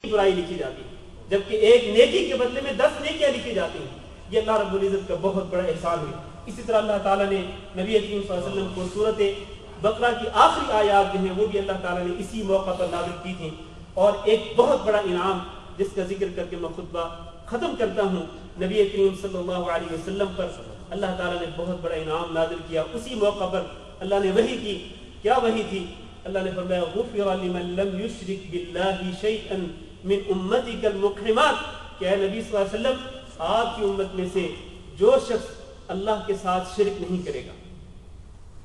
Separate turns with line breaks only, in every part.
बुराई लिखी जाती है, जबकि एक नेकी के बदले में 10 नेकियां लिखी जाती हैं। ये अल्लाह रब्बुल इज्जत का बहुत बड़ा एहसान है। इसी तरह अल्लाह ताला ने नबी करीम सल्लल्लाहु अलैहि वसल्लम को सूरत बकरा की आखिरी आयत जो है वो भी अल्लाह ताला ने इसी मौका पर नाज़िल की थी। और एक बहुत बड़ा इनाम जिसका जिक्र करके मैं खुतबा खत्म करता हूँ, नबी करीम सल्लल्लाहु अलैहि वसल्लम पर अल्लाह ताला ने बहुत बड़ा इनाम नाज़िल किया। उसी मौका पर अल्लाह ने वही की। क्या वही थी? अल्लाह ने फरमाया गुफ़िरा लिमन लम युशरिक बिल्लाहि शैअन मिन उम्मतिकल मुक़िमात, क्या नबी सल्लल्लाहु अलैहि वसल्लम आपकी उम्मत में से जो शख्स अल्लाह के साथ शिरक नहीं करेगा,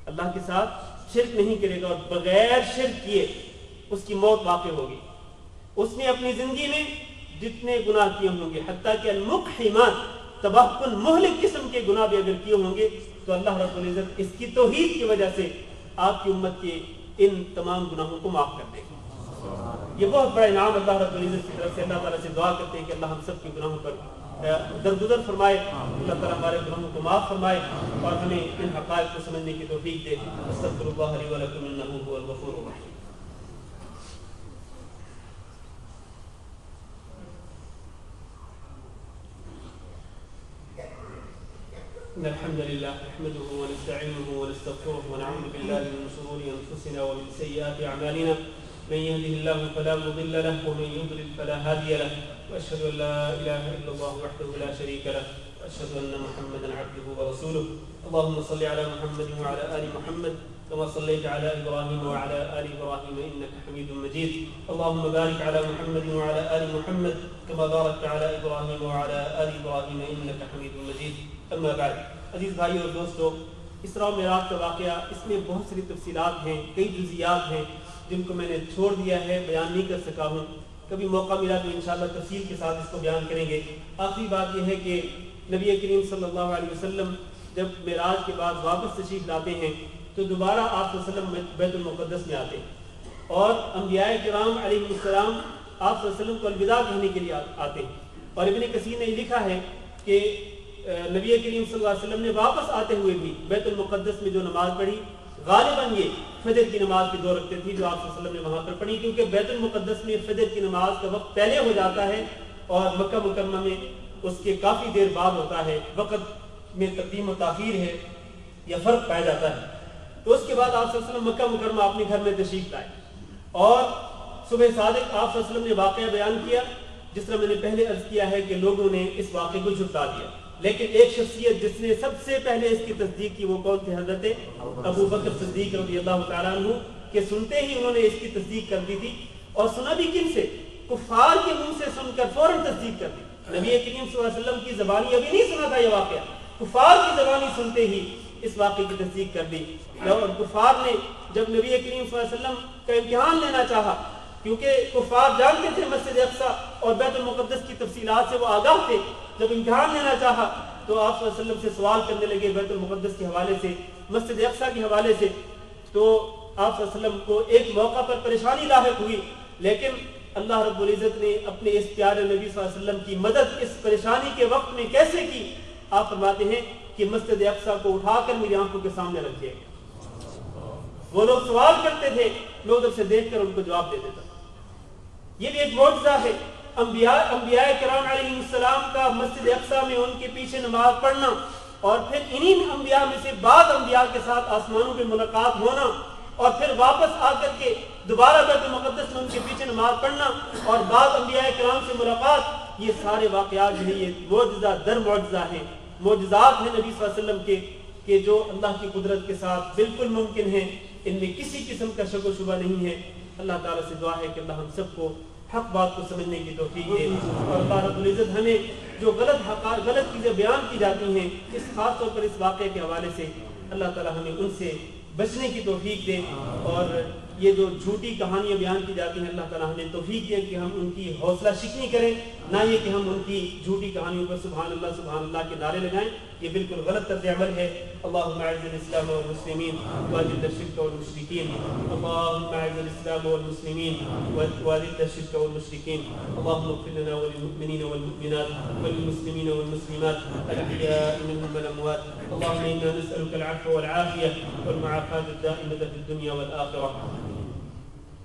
अल्लाह के साथ शिरक नहीं करेगा और बगैर शिरक किए उसकी मौत वाक़ई होगी। उसने अपनी जिंदगी में जितने गुनाह किए होंगे, हत्ता कि अल-मुक़हिमात तबाहकुन मुहलिक किस्म के गुनाह भी अगर किए होंगे, तो अल्लाह रब्बुल इज्जत इसकी तौहीद की वजह से आपकी उम्मत के इन तमाम गुनाहों को माफ कर देगा। ये बहुत बड़ा इनाम अल्लाह रब्बुल इज्जत की तरफ से। अल्लाह ताला से दुआ करते हैं कि अल्लाह हम सब के गुनाहों पर दरगुजर फरमाए, अल्लाह ताला हमारे गुनाहों को माफ फरमाए और हमें इन हक़ाइक़ को समझने की तौफीक दे। अस्तग़फिरुल्लाह ली व लकुम इन्नहु हुवल गफ़ूरुर रहीम। अल्हम्दुलिल्लाह नहमदुहु व नस्तईनुहुहु व नस्तग़फिरुहु व नऊज़ु बिल्लाहि मिन शुरूरि अनफुसिना व मिन सय्यिआति अअमालिना मन यहदिहिल्लाहु फला मुदिल्ल लहु व मन युद्लिल फला हादिय लहु व अशहदु अन ला इलाहा इल्लल्लाहु वहदहु ला शरीका लहु व अशहदु अन्ना मुहम्मदन अब्दुहु व रसूलुहु। अल्लाहुम्मा सल्लि अला मुहम्मदिन व अला आलि मुहम्मद कमा सल्लैता अला इब्राहीम व अला आलि इब्राहीम इन्नका हमीदुम मजीद। अल्लाहुम्मा बारिक अला मुहम्मदिन व अला आलि मुहम्मद कमा बारकता अला इब्राहीम व अला आलि इब्राहीम इन्नका हमीदुम मजीद। अम्मा बाद, अजीज भाई और दोस्तों, इसरा और मेराज का वाक़या, इसमें बहुत सारी तफसीलात हैं, कई जुज़ियात हैं जिनको मैंने छोड़ दिया है, बयान नहीं कर सका हूँ। कभी मौका मिला तो इंशाअल्लाह तफसील के साथ इसको बयान करेंगे। आखिरी बात यह है कि नबी करीम सल्लल्लाहु अलैहि वसल्लम जब मेराज के बाद वापस तशरीफ लाते हैं तो दोबारा आप सल्लल्लाहु अलैहि वसल्लम बैतुल मुक़द्दस में आते हैं और अंबियाए किराम अलैहिस्सलाम आप सल्लल्लाहु अलैहि वसल्लम को अलविदा कहने के लिए आते हैं। और इब्न कसीर ने लिखा है कि नबी करीम सल्लल्लाहु अलैहि वसल्लम ने वापस आते हुए भी बैतुल मुक़द्दस में जो नमाज पढ़ी, गालिबन ये फजर की नमाज की 2 रकअतें थी जो आप सल्लल्लाहु अलैहि वसल्लम ने वहां पर पढ़ी, क्योंकि बैतुल मुक़द्दस में फजर की नमाज का वक्त पहले हो जाता है और मक्का मुकर्रमा में उसके काफी देर बाद होता है। वक्त में तक़दीम और ताख़ीर है या फर्क पाया जाता है। तो उसके बाद आप सल्लल्लाहु अलैहि वसल्लम मक्का मुकर्रमा अपने घर में तशरीफ लाए और सुबह सादिक आप सल्लल्लाहु अलैहि वसल्लम ने वाक़या बयान किया। जिस तरह मैंने पहले अर्ज किया है कि लोगों ने इस वाक़े को झुठला दिया, लेकिन एक शख्सियत जिसने सबसे पहले इसकी तस्दीक की वो कौन थे? हज़रत अबू बकर सिद्दीक़ रज़ियल्लाहु तआला अन्हु के सुनते ही उन्होंने इसकी तस्दीक कर दी थी। और सुना भी किन से? कुफ़ार के मुंह से सुनकर फौरन तस्दीक कर दी। नबी करीम सल्लल्लाहु अलैहि वसल्लम की ज़बानी अभी नहीं सुना था ये वाक़या, कुफ़ार की ज़बानी सुनते ही इस वाक़े की तस्दीक कर दी। और कुफ़ार ने जब नबी करीम सल्लल्लाहु अलैहि वसल्लम का इम्तिहान लेना चाहा, क्योंकि कुफ़ार जानते थे मस्जिद अक़सा और बैतुल मुक़द्दस की तफसीलात से वो आगाह थे, जब इम्तिहान लेना चाहा तो आप सल्लल्लाहु अलैहि वसल्लम से सवाल करने लगे बैतुल मुक़द्दस के हवाले से, मस्जिद अक़सा के हवाले से। तो आप सल्लल्लाहु अलैहि वसल्लम को एक मौका पर परेशानी लाहिक हुई, लेकिन अल्लाह रब्बुल इज़्ज़त ने अपने इस प्यारे नबी सल्लल्लाहु अलैहि वसल्लम की मदद इस परेशानी के वक्त में कैसे की? आप फरमाते हैं कि मस्जिद अक़सा को उठाकर मेरी आंखों के सामने रख दिया। वो लोग सवाल करते थे, मैं उधर से देखकर उनको जवाब दे देता। ये भी एक मौजज़ा है। अंबियाए किराम अलैहिस्सलाम का मस्जिद अक़सा में उनके पीछे नमाज पढ़ना और फिर इन्हीं अंबिया में से बाद अंबिया के साथ आसमानों में मुलाकात होना और फिर वापस आकर के दोबारा बैतुल मुक़द्दस में उनके पीछे नमाज पढ़ना और बाद अंबियाए किराम से मुलाकात, ये सारे वाक़यात जो है ये मौजज़ा दर मौजज़ा है, मौजज़ात हैं नबी सल्लल्लाहु अलैहि वसल्लम के जो अल्लाह की कुदरत के साथ बिल्कुल मुमकिन है। इनमें किसी किस्म का शक व शुबा नहीं है। अल्लाह ताला से दुआ है कि अल्लाह हम सबको हक बात को समझने की तौफीक दे और अल्लाह रब्बुल इज़्ज़त हमें जो गलत चीज़ें बयान की जाती हैं, इस खास तौर पर इस वाक़े के हवाले से अल्लाह ताला हमें उनसे बचने की तौफीक दे। और ये जो झूठी कहानियाँ बयान की जाती हैं, अल्लाह ताला हमें तौफीक दे कि हम उनकी हौसला शिकनी करें, ना ये कि हम उनकी झूठी कहानियों पर सुभान अल्लाह के नारे लगाएं। ये बिल्कुल गलत तर्ज अमल है। अल्लाहुम्मा अइज़्ज़िल इस्लाम वल मुस्लिमीन व अज़िल शिर्क वल मुशरिकीन। अल्लाहुम्मा अइज़्ज़िल इस्लाम वल मुस्लिमीन व अज़िल शिर्क वल मुशरिकीन। अल्लाहुम्मा इग़फिर लना व लिल मुमिनीन वल मुमिनात वल मुस्लिमीन वल मुस्लिमात अल अहया'i मिनहुम वल अमवात। अल्लाहुम्मा इन्ना नसअलुका अल अफ़्व वल आफ़ियह वल मुआफ़ात अद-दाइमata फ़िद दुनिया वल आख़िरह।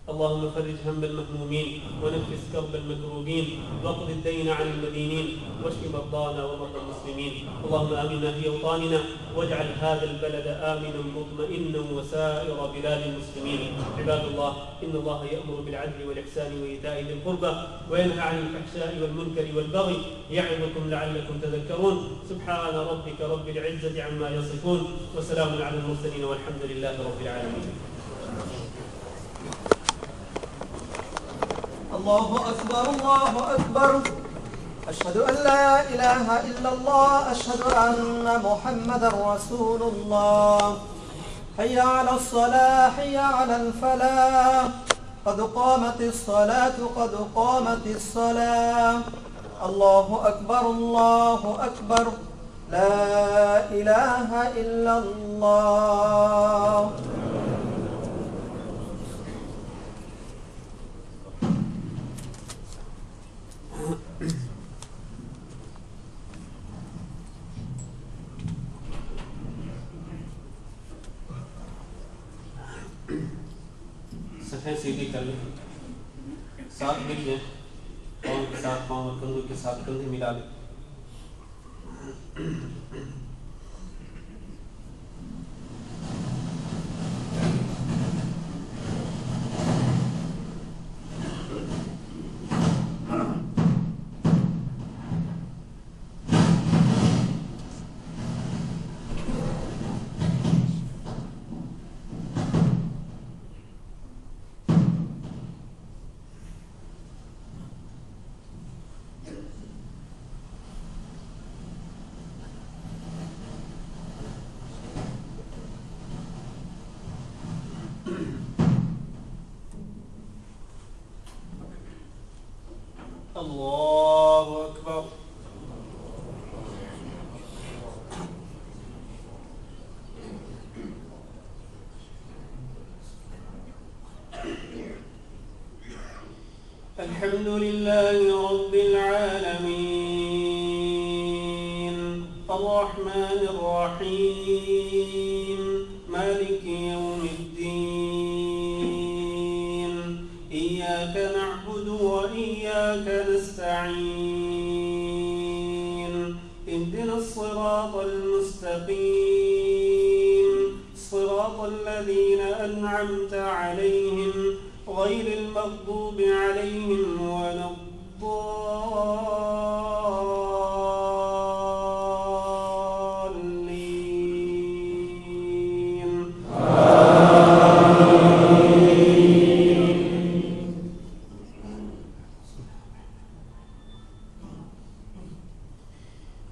اللهم فرج هم المهمومين ونفس كرب المكروبين واقض الدين عن المدينين واشف مرضانا ومرضى المسلمين. اللهم آمنا في أوطاننا واجعل هذا البلد آمنا مطمئنا وسائر بلاد المسلمين. عباد الله، إن الله يأمر بالعدل والإحسان وإيتاء ذي القربى وينهى عن الفحشاء والمنكر والبغي يعظكم لعلكم تذكرون. سبحان ربك رب العزة عما يصفون وسلام على المرسلين والحمد لله رب العالمين.
الله أكبر الله أكبر. أشهد أن لا إله إلا الله. أشهد أن محمدا رسول الله. حي على الصلاة حي على الفلاح. قد قامت الصلاة قد قامت الصلاة. الله أكبر الله أكبر. لا إله إلا الله.
सफ़े सीधी कर लें, साथ मिल लें, पाँव के साथ पाँव और कंधों के साथ कंधे मिला लें। الله أكبر. الحمد لله رب العالمين الرحمن الرحيم مالك يوم الدين إياك نعبد وإياك نستعين اهدنا الصراط المستقيم صراط الذين أنعمت عليهم غير المغضوب عليهم ولا الضالين.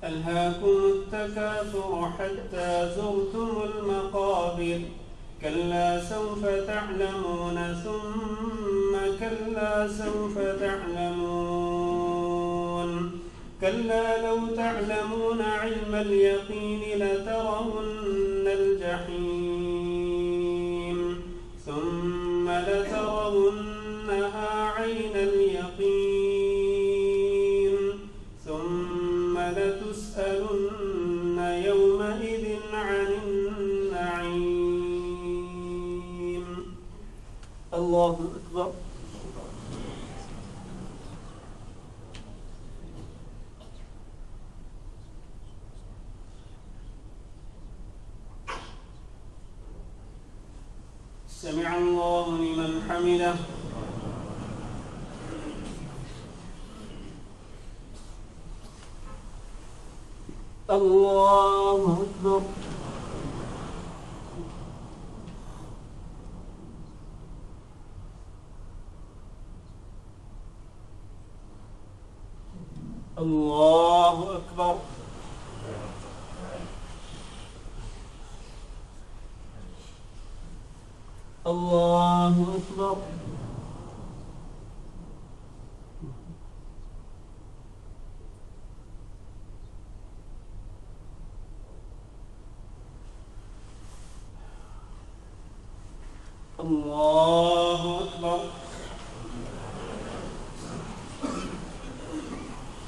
ألهاكم التكاثر حتى زرتم المقابر كلا سوف تعلمون ثم كلا سوف تعلمون كلا لو تعلمون علم اليقين لترون الجحيم ثم لترونها عين اليقين ثم لتسألن يومئذ عن النعيم. الله أكبر. سمع الله لمن حمده. الله أكبر. الله أكبر. الله أكبر. الله أكبر.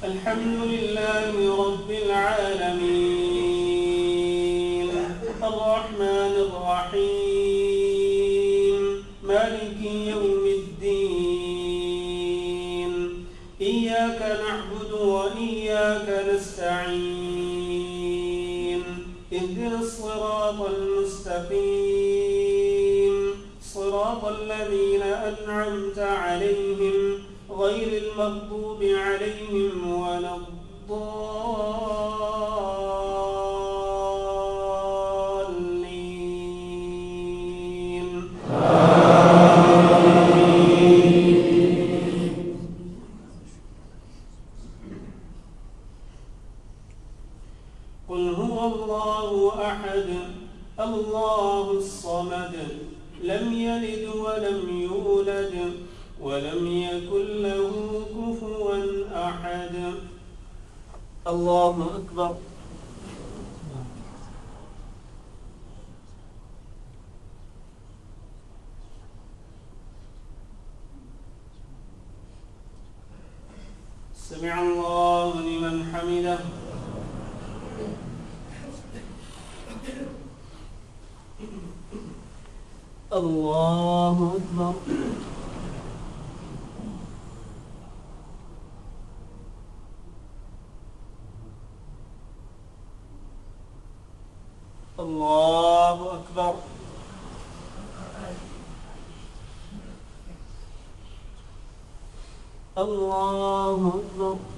الحمد لله رب العالمين الرحمن الرحيم مالك يوم الدين إياك نعبد وإياك نستعين اهدنا الصراط المستقيم صراط الذين أنعمت عليهم غير المغضوب عليهم ولا الضالين قل هو الله أحد الله الصمد لم يلد ولم يولد ولم يكن له كفوا أحد. الله أكبر. سمع الله لمن حمده. الله أكبر. الله أكبر. الله أكبر.